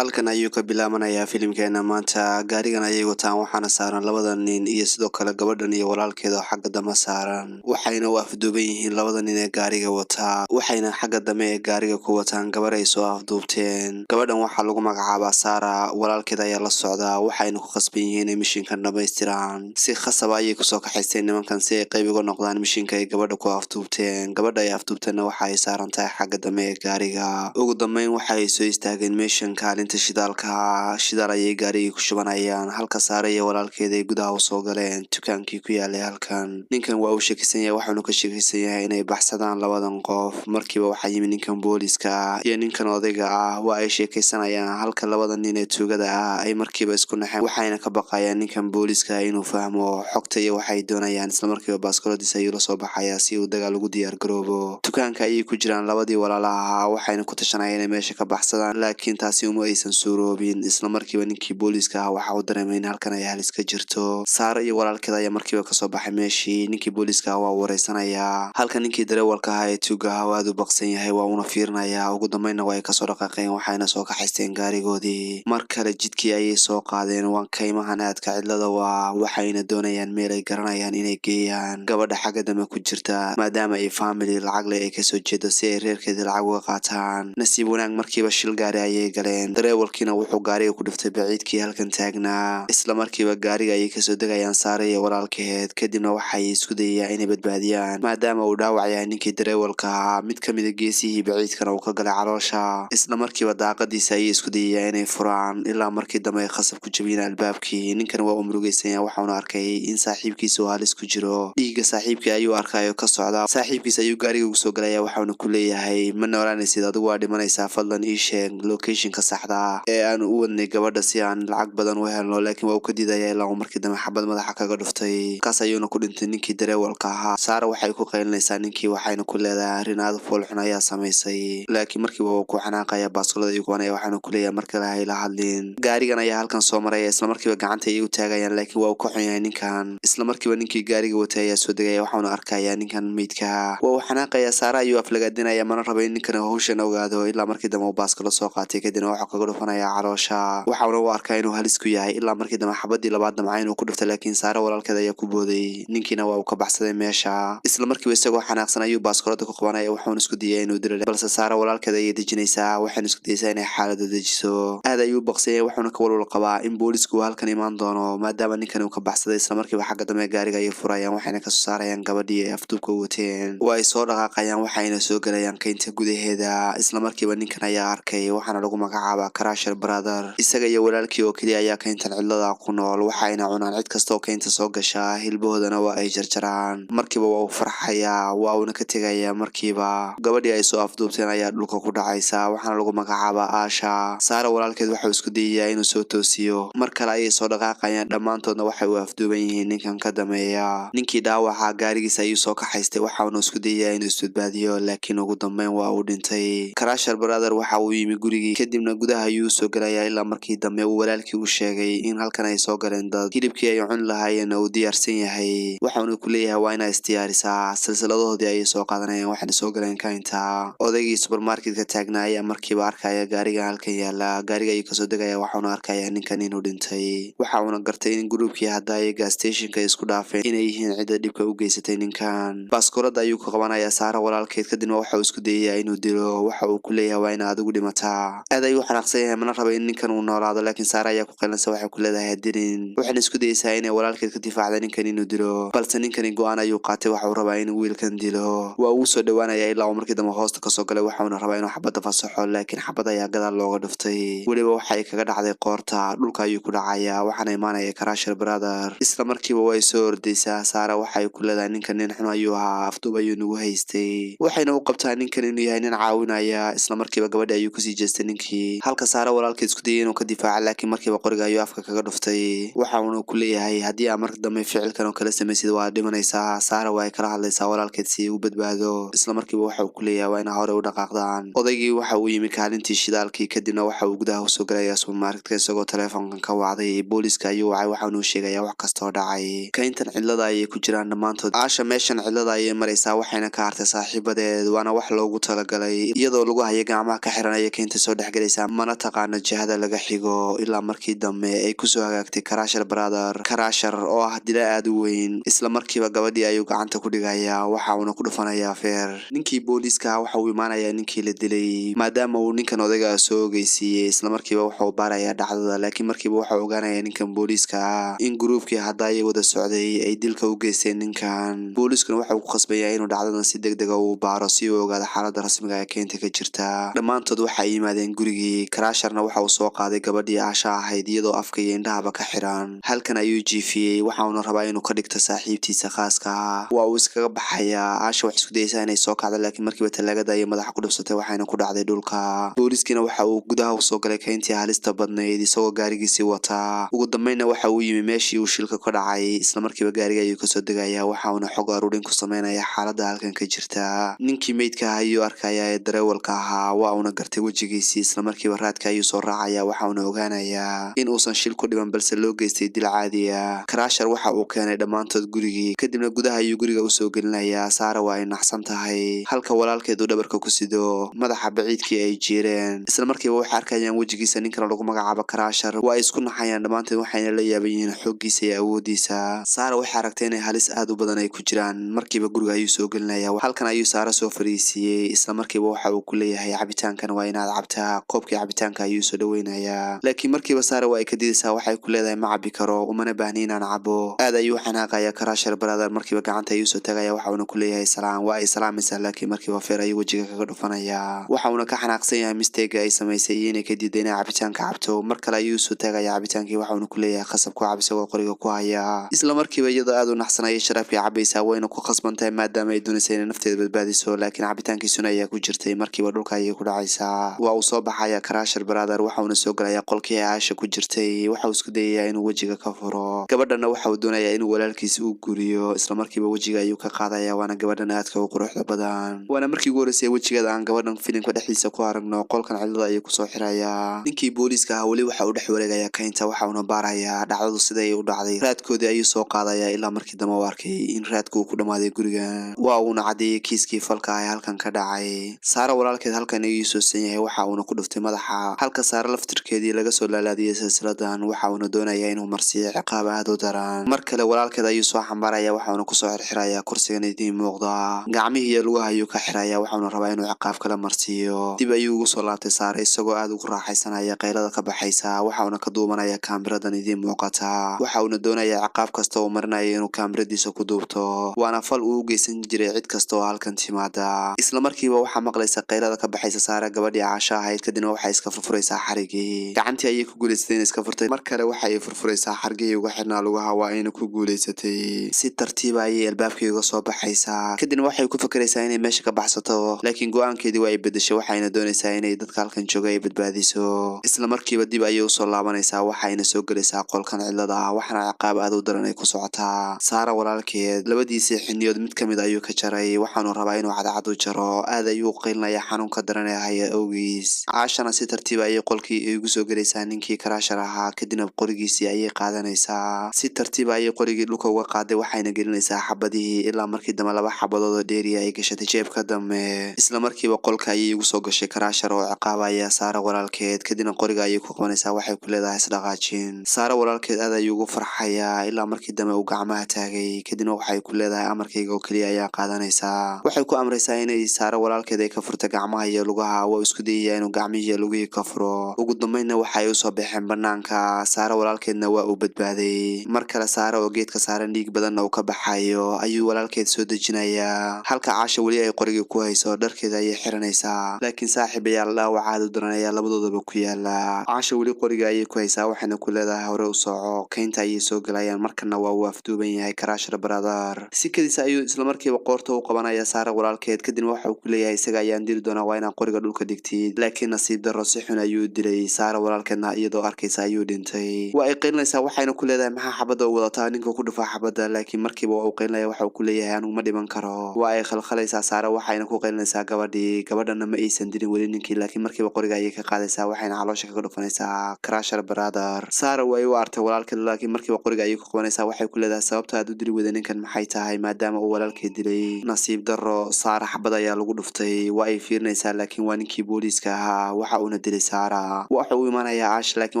halkan ayuu ka bilaabanayaa filimkeena maanta. Gaarigan ayay wataan waxaana saaran labada nin iyo sidoo kale gabadhan iyo walaalkeeda oo xagga dambe saaran, waxayna u afduuban yihiin labada nin ee gaariga wataa, waxayna xagga dambe ee gaariga ku wataan gabar ay soo afduubteen. Gabadhan waxaa lagu magacaabaa Sara, walaalkeeda ayaa la socda, waxayna ku khasban yihiin inay mishiinkan dhamaystiraan. Si khasab ayay kusoo kaxaysteen nimankan si ay qayb uga noqdaan mishiinka ay gabadha ku afduubteen. Gabadha ay afduubteenna waxa ay saaran tahay xagga dambe ee gaariga. Ugu dambeyn waxa ay soo istaageen meeshan kaalinta shidaalka, shidaal ayay gaarigii ku shubanayaan, halka Sara iyo walaalkeeda ay gudaha u soo galeen dukaankii ku yaalay halkan. Ninkan waa uu shakisan yahay, waxaanu ka shakisan yahay inay baxsadaan labadan qof. Markiiba waxaa yimi ninkan booliska iyo ninkan odayga ah, waa ay sheekaysanayaan, halka labada nin ee tuugada ah ay markiiba isku naxeen, waxayna ka baqayaan ninkan booliska inuu fahmo xogta iyo waxay doonayaan. Isla markiiba baaskooladiisa ayuu la soo baxayaa si uu dagaal ugu diyaar garoobo. Dukaanka ayay ku jiraan labadii walaalaha ah, waxayna ku tashanayaan inay meesha ka baxsadaan, laakiin taasi uma aysan suuroobin. Isla markiiba ninkii booliska ah waxa uu dareemay in halkan ay halis ka jirto. Sara iyo walaalkeeda ayaa markiiba kasoo baxay meeshii. Ninkii booliska ah waa wareysanayaa, halka ninkii dareewalka ahaa ee tuuga ah aad u baqsan yahay, waa uuna fiirinayaa. Ugu dambeynna waa ay kasoo dhaqaaqeen, waxayna soo kaxaysteen gaarigoodii. Mar kale jidkii ayay soo qaadeen, waan kaymahan aadka cidlada waa, waxayna doonayaan meel ay garanayaan inay geeyaan. Gabadha xagga dambe ku jirta maadaama ay family lacag leh ay kasoo jeedo si ay reerkeedii lacag uga qaataan. Nasiib wanaag markiiba shil gaari ayay galeen, dareewalkiina wuxuu gaariga ku dhiftay baciidkii halkan taagnaa. Isla markiiba gaariga ayay kasoo degayaan Sara iyo walaalkeed, kadibna waxay isku dayayaan inay badbaadiyaan maadaama uu dhaawac yahay ninkii dareewalka ahaa. Mid ka mid a geesihii baciidkana uu ka galay caloosha. Isla markiiba daaqadiisa ayay isku dayayaan inay furaan, ilaa markii dambe ay khasab ku jabiyeen albaabkii. Ninkan waa uu murugaysan yahay, waxauna arkay in saaxiibkiisa uu halis ku jiro. Dhiigga saaxiibkii ayuu arkayo ka socda. Saaxiibkiisa ayuu gaariga ugu soo galaya, waxauna ku leeyahay ma noolaanaysid, adigu waa dhimanaysaa, fadlan ii sheeg locationka saxda ee aan u wadnay gabadha si aan lacag badan u helno. Laakiin waa uu ka diidaya ilaa uu markii dambe xabad madaxa kaga dhuftay, kaas ayuuna ku dhintay ninkii dareewalka ahaa. Sara waxay ku qaylinaysaa ninkii, waxayna ku leedahay arrin aad u foolxun ayaa samaysay. Laakiin markiiba wuu ku xanaaqaya baaskoolada iyo kuwanaya, waxaana ku leeyahay markale ha ila hadlin. Gaarigan ayaa halkan soo maraya, isla markiiba gacanta ayay u taagayaan, laakiin waa uu ka xun yahay ninkan. Isla markiiba ninkii gaariga watay ayaa soo degaya, waxauna arkayaa ninkan meydka. waa uu xanaaqaya, Sara ayuu aflagaadinaya, mana rabo in ninkan hawshan ogaado. Ilaa markii dambe uu baaskoolad soo qaatay, kadibna wuxuu kaga dhufanaya caloosha, waxauna u arkaa inuu halis ku yahay. ilaa markii dambe xabadii labaad damca inuu ku dhuftay, laakiin Sara walaalkeed ayaa ku booday. Ninkiina waa uu ka baxsaday meesha. Isla markiiba isagoo xanaaqsan ayuu baaskoolada ku qabanaya, wuxuuna isku dayay inuu dilo, balse Sara walaalkeed ayay dejinaysaa, waxayna isku dayaysaa inay xaaladda dejiso. aad ayuu baqsan yahay, wuxuuna ka walwal qabaa in boolisku uu halkan imaan doono maadaama ninkan uu ka baxsaday. Isla markiiba xagga dambe gaariga ayay furayaan, waxayna kasoo saarayaan gabadhii ay afduubka u wateen. waa ay soo dhaqaaqayaan, waxayna soo galayaan kaynta gudaheeda. Isla markiiba ninkan ayaa arkay, waxaana lagu magacaabaa Crusher Brother. isaga iyo walaalkii oo keliya ayaa kayntan cidlada ku nool, waxayna cunaan cid kasta oo kaynta soo gasha, hilbahoodana waa ay jarjaraan. markiiba waa uu farxayaa, waa uuna ka tegayaa. markiiba gabadhii ay soo afduubteen ayaa dhulka ku dhacaysa, waxaana lagu magacaabaa Asha. Sara walaalkeed waxau isku dayayaa inuu soo toosiyo. mar kale ayay soo dhaqaaqayaan, dhammaantoodna waxay u afduuban yihiin ninkan ka dameeya. ninkii dhaawaca gaarigiisa ayuu soo kaxaystay, waxauna isku dayayaa inuu isbadbaadiyo, laakiin ugu dambeyn waa uu dhintay. Crusher Brother waxa uu yimi gurigii, kadibna gudaha ayuu soo galayaa ilaa markii dambe uu walaalkii u sheegay in halkan ay soo galeen dad, hilibkii ay cuni lahaayeen uu diyaarsan yahay. waxauna ku leeyahay waa inaa isdiyaarisaa. silsiladahoodii ayay soo qaadanayaan, waxayna soo galeen kaynta. odaygii supermarketka taagnaa ayaa markiiba arkaya gaarigan halkan yaala. gaariga ayuu kasoo degaya, waxauna arkayaa ninkan inuu dhintay. waxa uuna gartay in gruubkii hadda ay gas stationka isku dhaafeen inay yihiin cidda dhibka u geysatay ninkan. baaskoolada ayuu ku qabanayaa Sara walaalkeed, kadibna waxa uu isku dayayaa inuu dilo. waxa uu ku leeyahay waa inaa adigu dhimataa. aad ayuu xanaaqsan yahay, mana raba in ninkan uu noolaado, laakiin Sara ayaa ku qaylinaysa, waxay ku leedahay hadilin. waxayna isku dayaysaa inay walaalkeed ka difaacda ninkan inuu dilo, balse ninkani go-aan ayuu qaatay, waxa uu rabaa inuu wiilkan dilo. waa uu soo dhawaanaya ilaa uu markii dambe hoosta kasoo galay, waxauna rabaa inuu xabadda fasaxo, laakiin xabad ayaa gadaal looga dhuftay. weliba waxay kaga dhacday qoorta, dhulka ayuu ku dhacayaa, waxaana imaanaya Crusher Brother. isla markiiba way soo ordaysaa. Sara waxay ku leedahay ninkan nin xun ayuu ahaa, afduub ayuu nagu haystay. waxayna u qabtaa ninkan inuu yahay nin caawinaya. isla markiiba gabadha ayuu kusii jeestay ninkii, halka Sara walaalkeed isku dayay inuu ka difaaca, laakiin markiiba qoriga ayuu afka kaga dhuftay. waxauna ku leeyahay haddii aa marka dambe ficilkan oo kala samaysid waa dhimanaysaa. Sara waa ay kala hadlaysaa walaalkeed si uu badbaado. isla markiiba waxa uu ku leeyahay waa inaa hore u dhaqaaqdaan. odaygii waxa uu yimi kaalintii shidaalkii, kadibna waxa uu gudaha usoo galayaa supermarketka isagoo teleefonkan ka wacday. booliska ayuu wacay, waxaana uu sheegayaa wax kastoo dhacay. kayntan cidlada ayay ku jiraan dhammaantood. Asha meeshan cidlada ayay maraysaa, waxayna ka hartay saaxiibadeed, waana wax loogu talagalay. iyadoo lagu haya gacmaha ka xiran ayay kaynta soo dhexgalaysaa, mana mana taqaano jihada laga xigo ilaa markii dambe ay kusoo hagaagtay Crusher Brother. Crusher oo ah dila aad u weyn isla markiiba gabadhii ayuu gacanta ku dhigayaa waxa uuna ku dhufanayaa feer. Ninkii booliiska waxa uu imaanayaa ninkii la dilay maadaama uu ninkan odayga soo ogeysiiyey isla markiiba waxa uu baarayaa dhacdada laakiin markiiba waxa uu ogaanayaa ninkan booliiska in groupkii hadda wada socday ay dilka u geysteen ninkan. Booliiskuna waxa uu ku khasbayaa inuu dhacdadan si degdeg ah u baaro si uu ogaado xaaladda rasmiga ah ee keenta ka jirta. Dhammaantood waxa ay yimaadeen gurigii. Crusherna waxa uu soo qaaday gabadhii Aasha ahayd iyadoo afka iyo indhahaba ka xiran. Halkan ayuu jiifiyey waxa uuna rabaa inuu ka dhigto saaxiibtiisa khaaska ah. Waa uu iskaga baxayaa. Aasha wax isku dayaysaa inay soo kacdo laakiin markiiba talaagada ay madaxa ku dhufsatay waxayna ku dhacday dhulka. Booliiskina waxa uu gudaha u soo galay kayntii halista badnayd isagoo gaarigiisii wata. Ugu dambeynna waxa uu yimi meeshii uu shilka ka dhacay isla markiiba gaariga ayuu kasoo degayaa waxa uuna xog aruurin ku sameynaya xaaladda halkan ka jirta. Ninkii meydka ayuu arkayaa ee dareewalka ahaa waa uuna gartay wejigiisii isla markiiba raadka ayuu soo raacaya waxa uuna ogaanayaa in uusan shil ku dhiman balse loo geystay dil caadi ah. Crusher waxa uu keenay dhammaantood gurigii kadibna gudaha ayuu guriga u soo gelinayaa. Sarah waa ay naxsan tahay halka walaalkeed uu dhabarka ku sido madaxa baciidkii ay jiireen isla markiiba waxay arkayaan wejigiisa ninkan lagu magacaabo Crusher. Waa isku naxayaan dhammaantood waxayna la yaaban yihiin xooggiisa iyo awoodiisa. Sarah waxay aragtay inay halis aad u badan ay ku jiraan markiiba guriga ayuu soo gelinayaa. Halkan ayuu Sarah soo fariisiyey isla markiiba waxa uu ku leeyahay cabitaankan waa inaad cabtaa. Koobkii cabitaanka ayuu soo dhaweynayaa laakiin markiiba Sarah waa ay ka diidaysaa waxay ku leedahay ma cabi karo umana baahni inaan cabo. Aad ayuu xanaaqayaa Crusher Brother markiiba gacanta ayuu soo tagayaa waxa uuna ku leeyahay salaam. Waa ay salaamaysaa laakiin markiiba feer ayuu wejiga kaga dhufanayaa. Waxa uuna ka xanaaqsan yahay mistake ay samaysay iyo inay ka diiday inay cabitaanka cabto. Mar kale ayuu soo tagayaa cabitaankii waxa uuna ku leeyahay khasab ku cab isagoo qoriga ku haya. Isla markiiba iyadoo aad u naxsanayay sharaabkii cabaysaa wayna ku khasbantahay maadaama ay doonaysay inay nafteeda badbaadiso laakiin cabitaankiisuna ayaa ku jirtay markiiba dhulka ayay ku dhacaysaa. Waa uu soo baxayaa Crusher Brother waxa uuna soo galayaa qolkii ay Aasha ku jirtay. Waxa uu isku dayayaa inuu wejiga ka furo. Gabadhana waxa uu doonayaa inuu walaalkiisa u guriyo isla markiiba wejiga ayuu ka qaadayaa waana gabadhan aadka u quruxda badan. Waana markii ugu horeysay wejigeeda aan gabadhan filimka dhexdiisa ku aragno. Qolkan cidlada ayuu ku soo xirayaa. Ninkii booliiska ah weli waxa uu dhex wareegayaa kaynta waxa uuna baarayaa dhacdadu sida ay u dhacday. Raadkoodii ayuu soo qaadayaa ilaa markii dambe uu arkay in raadku uu ku dhamaaday guriga. Waa uuna cadeeyay kiiskii falka ah halkan ka dhacay. Sarah walaalkeed halkan ayuu soo san yahay waxa uuna ku dhuftay madaxa halka Sarah laftirkeedii laga soo laalaadiyay silsiladan waxa uuna doonayaa inuu marsiyo ciqaab aad u daran. Mar kale walaalkeed ayuu soo xambaarayaa waxa uuna ku soo xirxirayaa kursigan idiin muuqda. Gacmihii iyo lugaha ayuu ka xirayaa waxa uuna rabaa inuu ciqaab kala marsiyo. Dib ayuu ugu soo laabtay Sarah isagoo aad ugu raaxaysanaya qaylada ka baxaysa waxa uuna ka duubanaya kaamiradan idiin muuqata. Waxa uuna doonayaa ciqaab kasta oo marinayo inuu kaamiradiisa ku duubto. Waana fal uu u geysan jiray cid kasta oo halkan timaada. Isla markiiba waxa maqlaysa qaylada ka baxaysa Sarah gabadhii Aasha ahayd kadibna waxay iska furfuraysaa xarigii. Gacantii ayay ku guuleysatay inay iska furtay. Mar kale waxa ay furfuraysaa xarigii uga xirnaa lugaha waa ayna ku guuleysatay. Si tartiib ah ayay albaabkii uga soo baxaysaa. Kadibna waxay ku fakaraysaa inay meesha ka baxsato laakiin go'aankeedii waa ay bedeshay waxayna doonaysaa inay dadka halkan jooga ay badbaadiso. Isla markiiba dib ayay u soo laabanaysaa waxayna soo galaysaa qolkan cidlada ah waxaana ciqaab aad u daran ay ku socotaa. Sarah walaalkeed labadiisii xiniyood mid ka mid ayuu ka jaray waxaanu rabaa inuu cadcad u jaro. Aad ayuu qiilnayaa xanuunka daran ee haya awgiis. Aashana si tartiib ayay qolkii ugu soo galaysaa ninkii Crusher ahaa kadibna qorigiisii ayay qaadanaysaa. Si tartiib ayay qorigii dhulka uga qaaday waxayna gelinaysaa xabadihii ilaa markii dambe laba xabadood oo dheeri ay gashatay jeebka dambe. Isla markiiba qolka ayay ugu soo gashay Crusher oo ciqaabaya Sarah walaalkeed kadibna qoriga ayay ku qabanaysaa waxay ku leedahay isdhaqaajin. Sarah walaalkeed aad ayuu ugu farxayaa ilaa markii dambe uu gacmaha taagay kadibna waxay ku leedahay amarkayga oo kaliya ayaa qaadanaysaa. Waxay ku amraysaa inay Sarah walaalkeed ay ka furto gacmaha iyo lugaha. Waa isku dayayaa inuu gacmihii iyo lugihii ka furo. Ugu dambeynna waxay u soo baxeen banaanka. Sarah walaalkeedna waa uu badbaaday. Mar kale Sarah oo geedka saaran dhiig badanna uu ka baxayo ayuu walaalkeed soo dejinayaa halka Aasha weli ay qorigii ku hayso dharkeeda ayay xiranaysaa laakiin saaxiibayaal dhaawac aad u daran ayaa labadoodaba ku yaala. Aasha weli qoriga ayay ku haysaa waxayna ku leedahay hore u soco. Kaynta ayay soo galayaan markana waa uu afduuban yahay Crusher Brother. Si kadisa ayuu isla markiiba qoorta u qabanaya Sarah walaalkeed kadibna waxa uu ku leeyahay isaga ayaan dili doonaa waa inaan qoriga dhulka dhigtid laakiin nasiib darro si xun ayuu dilay. Sarah walaalkeedna iyadoo arkaysa ayuu dhintay. Waa ay qiilinaysaa waxayna ku leedahay maxaa xabada u wadataa ninka ku dhufaa xabada laakiin markiiba waa uu qiilinaya waxa uu ku leeyahay anigu ma dhiman karo. Waa ay khalkhalaysaa Sarah waxayna ku qiilinaysaa gabadhana ma aysan dilin weli ninkii laakiin markiiba qoriga ayay ka qaadaysaa waxayna caloosha kaga dhufanaysaa Crusher Brother. Sarah way u artay walaalkeed laakiin markiiba qoriga ayay ku qabanaysaa waxay ku leedahay sababta aad u dili wada ninkan maxay tahay maadaama uu walaalkeed dilay. Nasiib darro Sarah xabad ayaa lagu dhuftay. Waa ay fiirinaysaa laakiin waa ninkii booliiska ahaa waxa uu uuna dilay Saara. Waxa uu imaanayaa Aash laakiin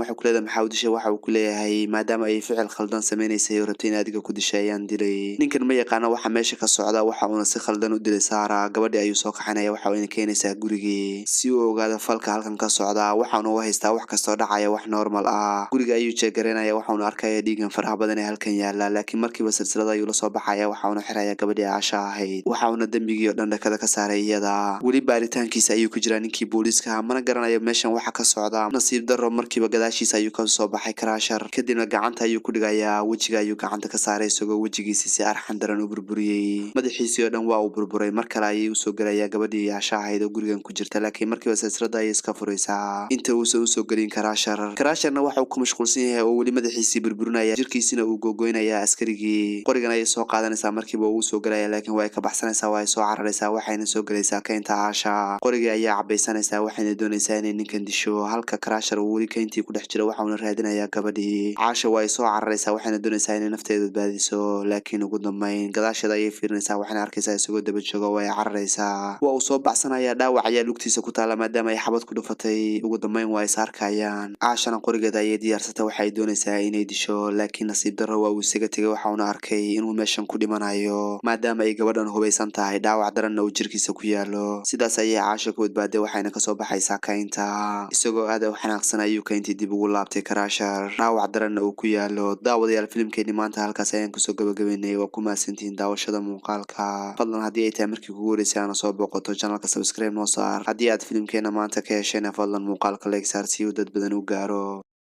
waxa uu ku leeyahay maxaa u dishay waxa uu ku leeyahay maadaama ay ficil khaldan sameeysay oo rabtay in adiga ku dishay ayaan dilay. Ninkan ma yaqaano waxa meesha ka socda waxa uuna si khaldan u dilay Saara. Gabadhii ayuu soo kaxanaya waxa uu keenaysaa gurigii si uu ogaado falka halkan ka socda. Waxa uu haystaa wax kastoo dhacaya wax normal ah. Guriga ayuu jeegareynaya waxa uu arkaya dhiigan faraha badan ee halkan yaala laakiin markiiba silsilada ayuu la soo baxaya waxa uu xiraya gabadhii Aasha ahayd. Waxa uu dambigii oo dhan dhakada ka saaray iyada. Weli baaritaankiisa ayuu ku jiraa ninkii booliiska mana garanayo meeshan waxa ka socda. Nasiib darro markiiba gadaashiisa ayuu ka soo baxay Crusher kadibna gacanta ayuu ku dhigayaa wejiga ayuu gacanta ka saaray isagoo wejigiisa si arxan daran u burburiyay. Madaxiisii oo dhan waa uu burburay mar kale ayuu soo galaya gabadhii Aasha ahayd oo gurigan ku jirta laakiin markiiba silsilada ay iska furaysaa inta uu soo galin Crusherna waxa uu ku mashquulsan yahay oo weli madaxiisii burburinaya jirkiisina uu gogoynaya askarigii. Qorigan ayay soo qaadanaysaa markiiba uu soo galaya laakiin way ka baxsanaysaa way soo cararaysaa waxayna soo galaysaa kaynta Aasha. Qorigii ayaa cabaysanaysaa waxayna doonaysaa inay ninkan disho halka Crusher uu weli kayntii ku dhex jiro waxa uu raadinayaa gabadhii. Aasha way soo cararaysaa waxayna doonaysaa inay nafteeda badbaadiso laakiin ugu dambeyn gadaasheeda ayay fiirinaysaa waxayna arkaysaa isagoo daba jooga way cararaysaa. Waa uu soo baxsanayaa dhaawac ayaa lugtiisa ku taala maadaama ay xabad ku dhufatay ugu dambeyn way is arkayaan. Aashana qorigeeda ayay diyaarsatay waxay doonaysaa inay disho laakiin nasiib darro waa uu isaga tegay waxa uu arkay inuu meeshan ku dhimanayo maadaama ay gabadhan hubaysan tahay dhaawac daranna uu jirkiisa ku yaalo. Sidaas ayay Aasha ku badbaaday waxayna ka soo baxaysaa kaynta isagoo aad u xanaaqsan ayuu kayntii dib ugu laabtay Crusher dhaawac daranna uu ku yaalo. daawadayaal filimkeeni maanta halkaas ayaan kusoo gabagabeynay waa ku mahadsantihiin daawashada muuqaalka. Fadlan haddii ay tahay markii kugu horeysay aana soo booqato channelka subscribe noo saar. Haddii aad filimkeena maanta ka heshayna fadlan muuqaalka like saar si uu dad badan u gaaro.